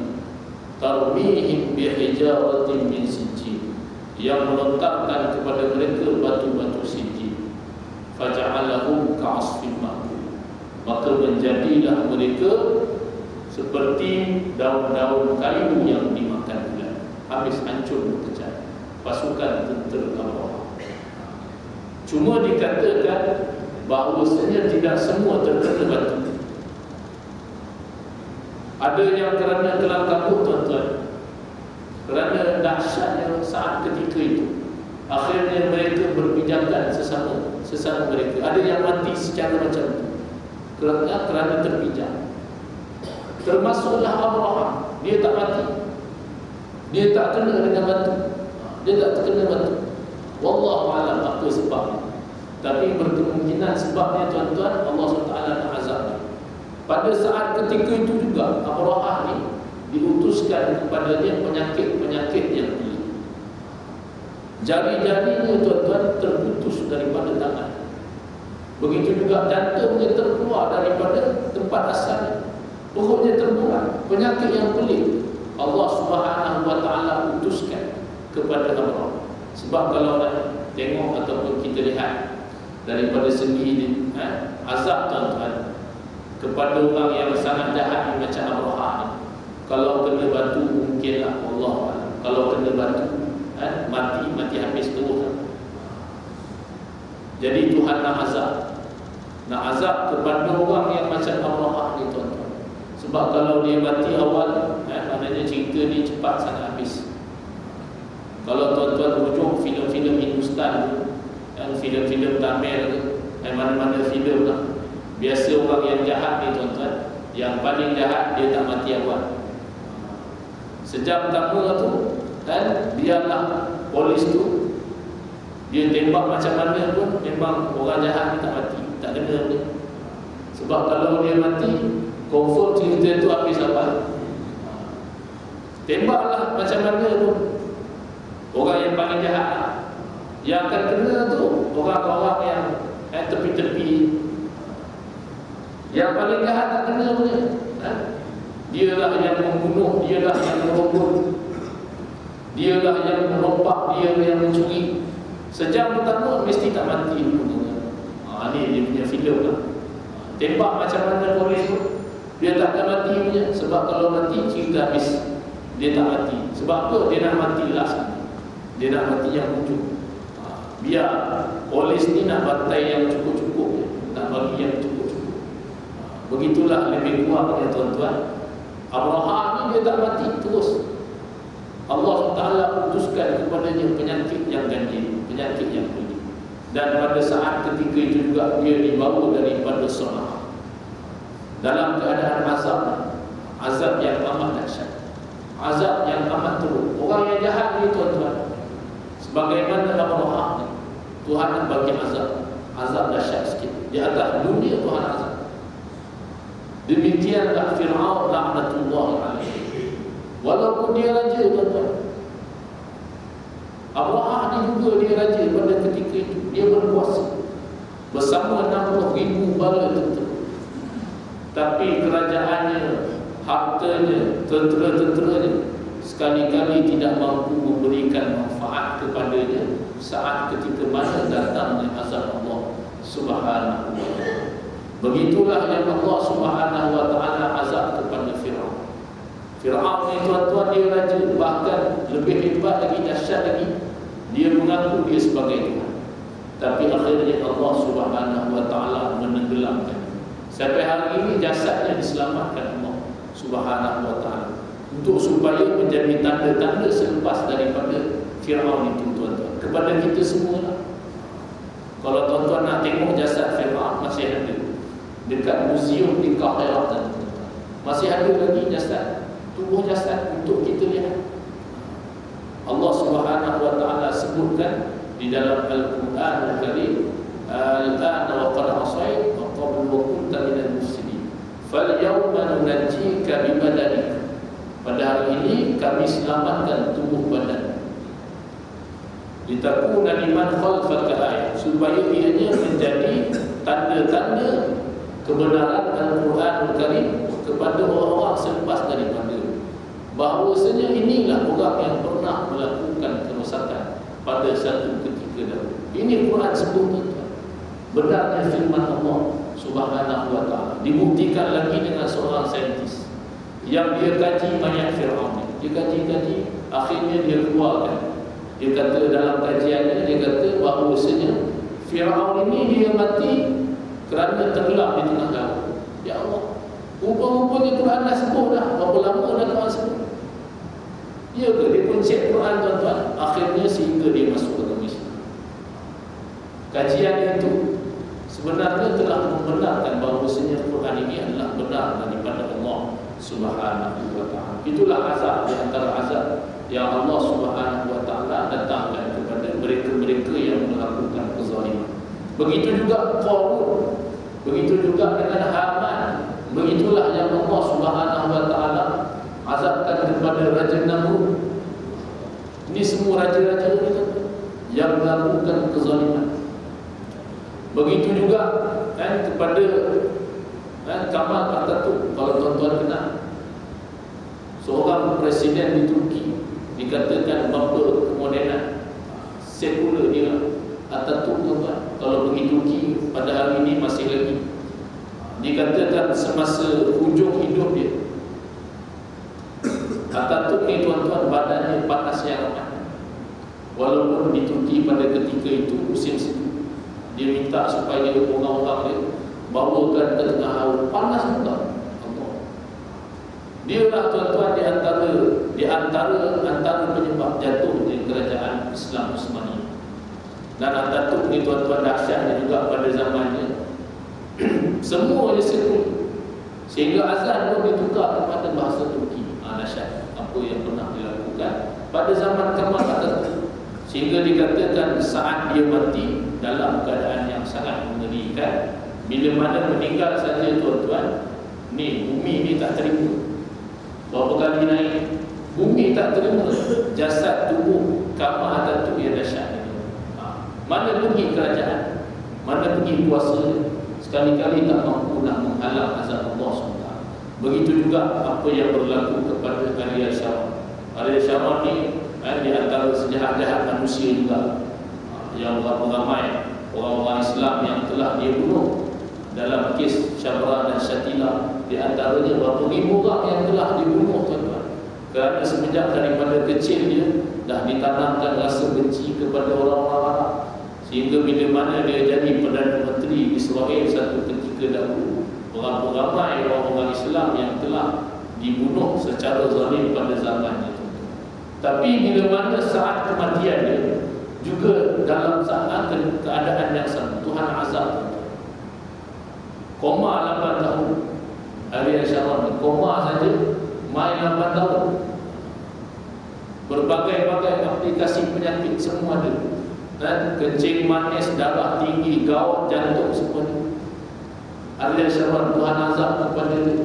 tarmihim bihijaratin min sijil, yang melontarkan kepada mereka batu-batu sijil. Faja'alahum ka'asfin ma'kul, maka menjadilah mereka seperti daun-daun kayu yang dimakan ulat. Habis hancur berkecai pasukan tentera Abraha. Cuma dikatakan bahawasanya tidak semua terkena batu. Ada yang kerana kelam kabut tuan-tuan, kerana dahsyatnya saat ketika itu, akhirnya mereka berbijakan sesama mereka. Ada yang mati secara macam itu kerana terpijak. Termasuklah Abraha. Dia tak mati, dia tak kena dengan batu, dia tak terkena batu. Wallahu a'lam apa sebabnya. Tapi berkemungkinan sebabnya tuan-tuan, Allah SWT nak azab dia. Pada saat ketika itu juga Abraha ni diutuskan kepadanya penyakit-penyakit yang pelik. Jari-jarinya tuan-tuan terputus daripada tangan. Begitu juga jantungnya terkeluar daripada tempat asalnya, perutnya terbuang, penyakit yang pelik. Allah Subhanahu wa taala putuskan kepada Abraham. Sebab kalau nak tengok ataupun kita lihat daripada segi azab tuan-tuan kepada orang yang sangat jahat macam Abraham, kalau kena batu mungkinlah Allah. Kalau kena batu mati habis terus. Jadi Tuhan nak azab kepada orang yang macam Abraham ni tuan-tuan. Sebab kalau dia mati awal, maknanya cerita ni cepat sangat habis. Kalau tuan-tuan rujuk filem-filem Hindustan dan filem-filem Tamil tu, mana-mana filem lah, biasa orang yang jahat ni tuan-tuan, yang paling jahat dia tak mati awal. Sejam pertama tu biarlah polis tu dia tembak macam mana pun, memang orang jahat ni tak mati, tak kena ni. Sebab kalau dia mati, confirm cerita tu habis awal. Tembaklah macam mana pun, orang yang paling jahat yang akan kena tu orang-orang yang tepi-tepi. Yang paling jahat tak kena punya, dialah yang membunuh, dialah yang merobot, dialah yang merompak, dia yang mencuri. Sejam pertama mesti tak mati. Ni dia punya filem lah. Tembak macam mana polis tu, dia tak akan mati punya. Sebab kalau mati cerita habis. Dia tak mati. Sebab apa? Dia nak mati last. Dia nak mati yang ujung. Biar polis ni nak bantai yang cukup-cukup, nak bagi yang cukup-cukup. Begitulah lebih kurang tuan-tuan. Abraham ni dia tak mati terus. Allah Ta'ala putuskan kepadanya penyakit yang ganjil, penyakit yang pelik. Dan pada saat ketika itu juga dia dibawa daripada Sonah dalam keadaan azab yang amat dahsyat, azab yang amat teruk. Orang yang jahat ni tuan-tuan, sebagaimana Abraham ni, Tuhan nak bagi azab dahsyat sikit. Di atas dunia Tuhan azab. Demikianlah Fir'aun laknatullah alaihi. Walaupun dia raja tuan-tuan, Abraham ni juga dia raja pada ketika itu. Dia berkuasa bersama 60,000 bala tentera. Tapi kerajaannya, hartanya, tentera-tenteranya sekali-kali tidak mampu memberikan manfaat kepadanya saat ketika mana datangnya azab Allah Subhanahu wa ta'ala. Begitulah yang Allah Subhanahu wa ta'ala azab kepada Fir'aun. Fir'aun ni tuan-tuan dia raja, bahkan lebih hebat lagi, dahsyat lagi, dia mengaku dia sebagai Tuhan. Tapi akhirnya Allah Subhanahu wa ta'ala menenggelamkan. Sampai hari ini jasadnya diselamatkan Allah Subhanahu wa ta'ala, untuk supaya menjadi tanda-tanda selepas daripada Fir'aun itu tuan-tuan. Kepada kita semua, kalau tuan-tuan nak tengok jasad Fir'aun, masih ada dekat muzium di Kahirah, masih ada lagi jasad, tubuh jasad untuk kita lihat. Allah Subhanahu wa ta'ala sebutkan di dalam Al-Quran Al-Karim, al-ana wa qad asayt wa qablu wa kunta minal mufsidin falyawma nunajjika bibadanik. Pada hari ini kami selamatkan tubuh badan, litakuna liman khalfaka ayat, supaya ianya menjadi tanda-tanda kebenaran Al-Quran Al-Karim kepada orang-orang selepas daripada, bahawasanya inilah orang yang pernah melakukan kerosakan pada satu ketika dahulu. Ini Quran sebut tuan-tuan, benarnya firman Allah Subhanahu wa ta'ala. Dibuktikan lagi dengan seorang saintis yang dia kaji mayat Fir'aun. Dia kaji, akhirnya dia keluarkan. Dia kata dalam kajiannya, dia kata bahawasanya Fir'aun ini dia mati kerana tenggelam di tengah laut. Ya Allah, rupa-rupanya Quran dah sebut dah. Berapa lama dah Quran sebut? Ya ke? Dia pun cek Quran tuan-tuan, akhirnya sehingga dia masuk ke Islam. Kajian itu sebenarnya telah membenarkan bahawasanya Quran ini adalah benar daripada Allah Subhanahu wa ta'ala. Itulah azab, di antara azab yang Allah Subhanahu wa ta'ala datangkan kepada mereka-mereka yang melakukan kezaliman. Begitu juga Qarun, begitu juga dengan Haman. Begitulah yang Allah Subhanahu wa ta'ala azabkan kepada Raja Namrud. Ini semua raja-raja yang melakukan kezaliman. Begitu juga kepada Kamal Atatürk. Kalau tuan-tuan kenal, seorang presiden di Turki, dikatakan bapa kemodenan, sekular dia Atatürk, tuan-tuan. Kalau pergi Turki pada hari ini masih lagi, dikatakan semasa hujung hidup dia, Atatürk ni tuan-tuan badannya panas yang amat. Walaupun di Turki pada ketika itu musim situ, dia minta supaya orang-orang dia bawakan ke tengah laut, panas juga. Dia lah tuan-tuan di antara penyebab jatuhnya kerajaan Islam Utsmani. Dan Atatürk ni tuan-tuan dahsyatnya juga pada zamannya semua dia sekular, sehingga azan pun ditukar kepada bahasa Turki. Dahsyat apa yang pernah dilakukan pada zaman Kamal Atatürk, sehingga dikatakan saat dia mati dalam keadaan yang sangat mengerikan. Bila mana meninggal saja tuan-tuan, ni bumi ni tak terima. Berapa kali naik, bumi tak terima jasad tubuh Kamal Atatürk yang dahsyat ini. Mana pergi kerajaan, mana pergi kuasa, sekali-kali tak mampu nak menghalang azab Allah SWT. Begitu juga apa yang berlaku kepada Ariel Sharon. Ariel Sharon ni di antara sejahat-jahat manusia juga, yang ramai orang-orang Islam yang telah dia bunuh dalam kes Syabra dan Syatila. Di antaranya berapa ribu orang yang telah dibunuh, tuan-tuan, kerana semenjak daripada kecil dia dah ditanamkan rasa benci kepada orang-orang Arab, sehingga bila mana dia jadi Perdana Menteri Israel satu ketika dahulu, berapa ramai orang-orang Islam yang telah dibunuh secara zalim pada zamannya. Tapi bila mana saat kematian dia juga dalam saat keadaan yang sama, Tuhan azab. Koma 8 tahun Ariel Sharon, koma saja main 8 tahun. Berbagai-bagai aplikasi penyakit semua ada, dan kencing manis, darah tinggi, gawat, jantung, semua ada. Ariel Sharon, Tuhan azab kepada dia.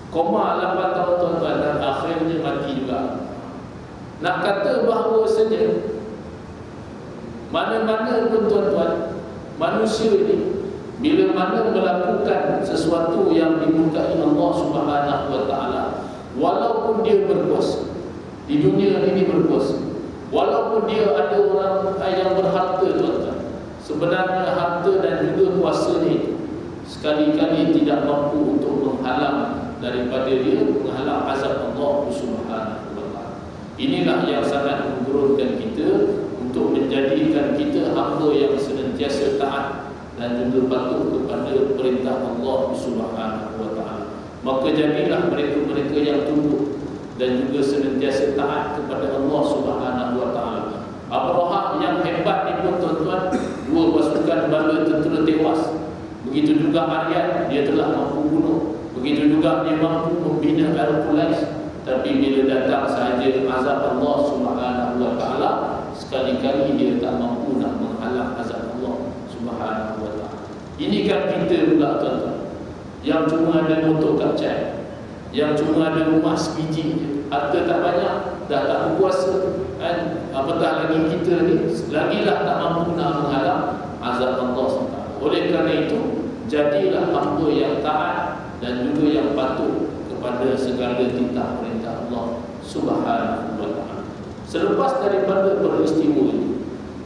Koma 8 tahun, tuan-tuan, dan akhirnya mati juga. Nak kata bahawa saja mana-mana pun, tuan-tuan, manusia ini bila mana melakukan sesuatu yang dimurkai Allah Subhanahu wa taala, walaupun dia berkuasa di dunia ini, berkuasa, walaupun dia ada orang yang berharta, tuan-tuan, sebenarnya harta dan juga kuasa ni sekali-kali tidak mampu untuk menghalang daripada dia, menghalang azab Allah Subhanahu wa taala. Inilah yang sangat menggurunkan kita untuk menjadikan kita hamba yang senantiasa taat dan juga patuh kepada perintah Allah Subhanahu wa taala. Maka jadilah mereka-mereka yang tunduk dan juga senantiasa taat kepada Allah Subhanahu wa taala. Abraha yang hebat ni pun, tuan-tuan, 2 pasukan bala tentera tewas. Begitu juga Aryad, dia telah mampu bunuh. Begitu juga dia mampu membina Al-Qulais. Tapi bila datang sahaja azab Allah Subhanahu wa taala, sekali-kali dia tak mampu nak menghalang azab Allah Subhanahu wa taala. Ini kan kita pula, tuan-tuan, yang cuma ada motor kapcai, yang cuma ada rumah sebiji je, harta tak banyak, dah tak berkuasa, kan? Apatah lagi kita ni, lagilah tak mampu nak menghalang azab Allah SWT. Oleh kerana itu, jadilah hamba yang taat dan juga yang patuh kepada segala titah perintah Allah Subhanahu wa taala. Selepas daripada peristiwa ini,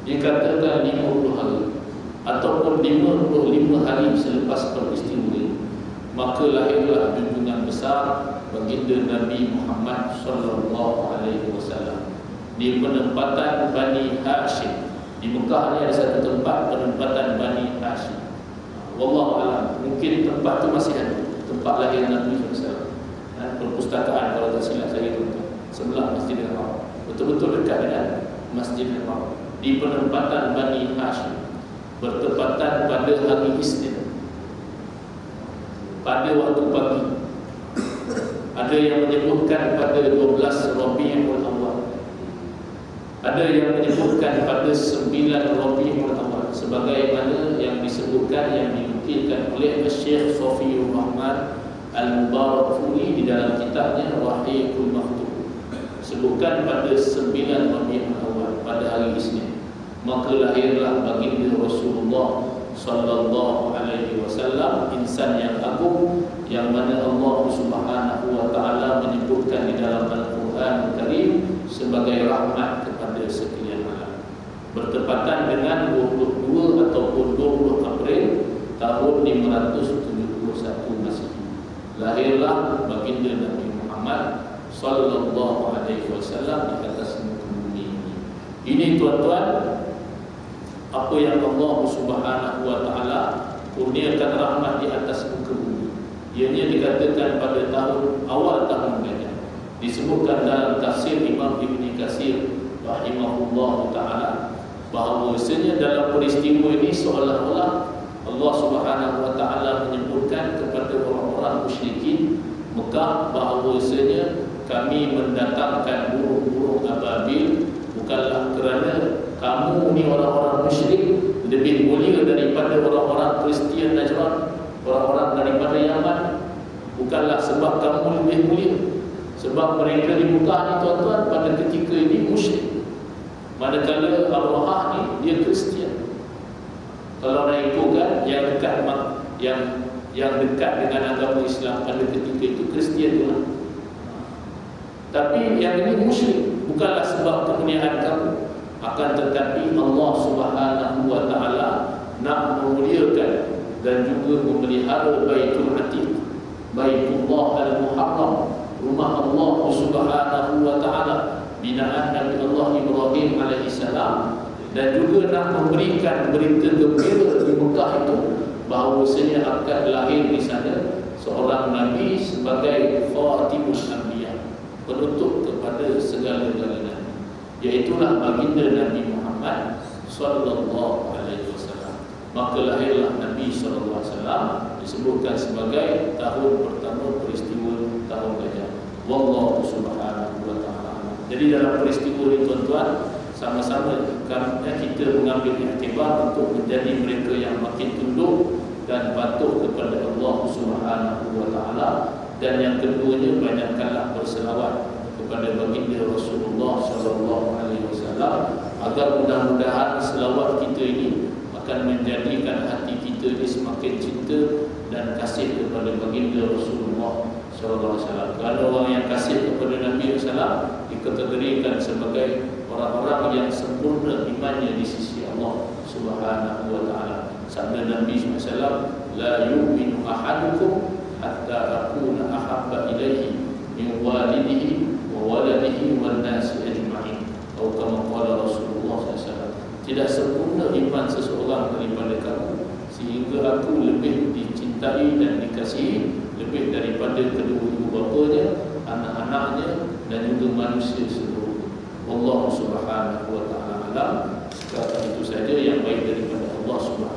dikatakan 50 hari ataupun 55 hari selepas peristiwa ini, maka lahirlah junjungan besar baginda Nabi Muhammad sallallahu alaihi wasallam di penempatan Bani Hashim. Di Mekah ni ada satu tempat penempatan Bani Hashim. Wallahu a'lam, mungkin tempat tu masih ada, tempat lahir Nabi sallallahu alaihi wasallam. Perpustakaan kalau tak silap saya tu sebelah Masjidil Haram, betul-betul dekat dengan Masjidil Haram, di penempatan Bani Hashim, bertepatan pada hari Isnin pada waktu pagi. Ada yang menyebutkan pada 12 Rabiul Awal, ada yang menyebutkan pada 9 Rabiul Awal, sebagaimana yang disebutkan, yang dinukilkan oleh Syekh Safiyur Rahman Al-Mubarakfuri di dalam kitabnya Rahiqul Maktum, sebutkan pada 9 Rabiul Awal pada hari Isnin. maka lahirlah baginda Rasulullah sallallahu alaihi wasallam, insan yang agung yang mana Allah Subhanahu wa taala menyebutkan di dalam Al-Quran Karim sebagai rahmat kepada sekalian alam. Bertepatan dengan 22 ataupun 20 April tahun 571 Masehi, lahirlah baginda Nabi Muhammad sallallahu alaihi wasallam di atas muka bumi ini. Ini tuan-tuan, apa yang Allah Subhanahu wa taala kurniakan rahmat di atas muka bumi. Ianya dikatakan pada awal tahun gajah. Disebutkan dalam tafsir Imam Ibn Katsir rahimahullah taala bahawasanya dalam peristiwa ini seolah-olah Allah Subhanahu wa taala menyebutkan kepada orang-orang musyrikin Mekah bahawasanya kami mendatangkan burung-burung ababil bukanlah kerana kamu ni orang-orang musyrik lebih mulia daripada orang-orang Kristian Najran, orang-orang daripada Yaman. Bukanlah sebab kamu lebih mulia, sebab mereka di Mekah ni tuan-tuan pada ketika ini musyrik, manakala Abrahah ni dia Kristian. Kalau nak ikutkan yang dekat dengan agama Islam pada ketika itu Kristian tu lah. Tapi yang ini musyrik, bukanlah sebab kemuliaan kamu, akan tetapi Allah Subhanahu wa taala nak memuliakan dan juga memelihara Baitul Atiq, Baitullah Al-Muharram, rumah Allah Subhanahu wa taala, binaan Nabi Allah Ibrahim alaihissalam, dan juga nak memberikan berita gembira di Mekah itu bahawasanya akan lahir di sana seorang nabi sebagai Khatimul Anbiya, penutup kepada segala-galanya, iaitulah baginda Nabi Muhammad sallallahu alaihi wasallam. Maka lahirlah Nabi sallallahu alaihi wasallam disebutkan sebagai tahun pertama peristiwa tahun gajah. Wallahu subhanahu wa ta'ala. Jadi dalam peristiwa ini tuan-tuan, sama-sama kita mengambil iktibar untuk menjadi mereka yang makin tunduk dan patuh kepada Allah Subhanahu wa taala, dan yang keduanya banyakkanlah berselawat kepada baginda Rasulullah sallallahu alaihi wasallam agar mudah-mudahan selawat kita ini akan menjadikan hati kita ini semakin cinta dan kasih kepada baginda Rasulullah sallallahu alaihi wasallam. Kerana orang yang kasih kepada Nabi sallallahu alaihi wasallam dikategorikan sebagai orang-orang yang sempurna imannya di sisi Allah Subhanahu wa taala. Sabda Nabi SAW, la yu'minu ahadukum hatta akuna ahabba ilaihi min walidihi wa waladihi wan nasi ajma'in. Atau kama qala Rasulullah SAW, tidak sempurna iman seseorang daripada kamu sehingga aku lebih dicintai dan dikasihi lebih daripada kedua ibu bapanya, anak-anaknya, dan juga manusia seluruhnya. Allah Subhanahu wa ta'ala alam. Sekarang itu saja yang baik daripada Allah Subhanahu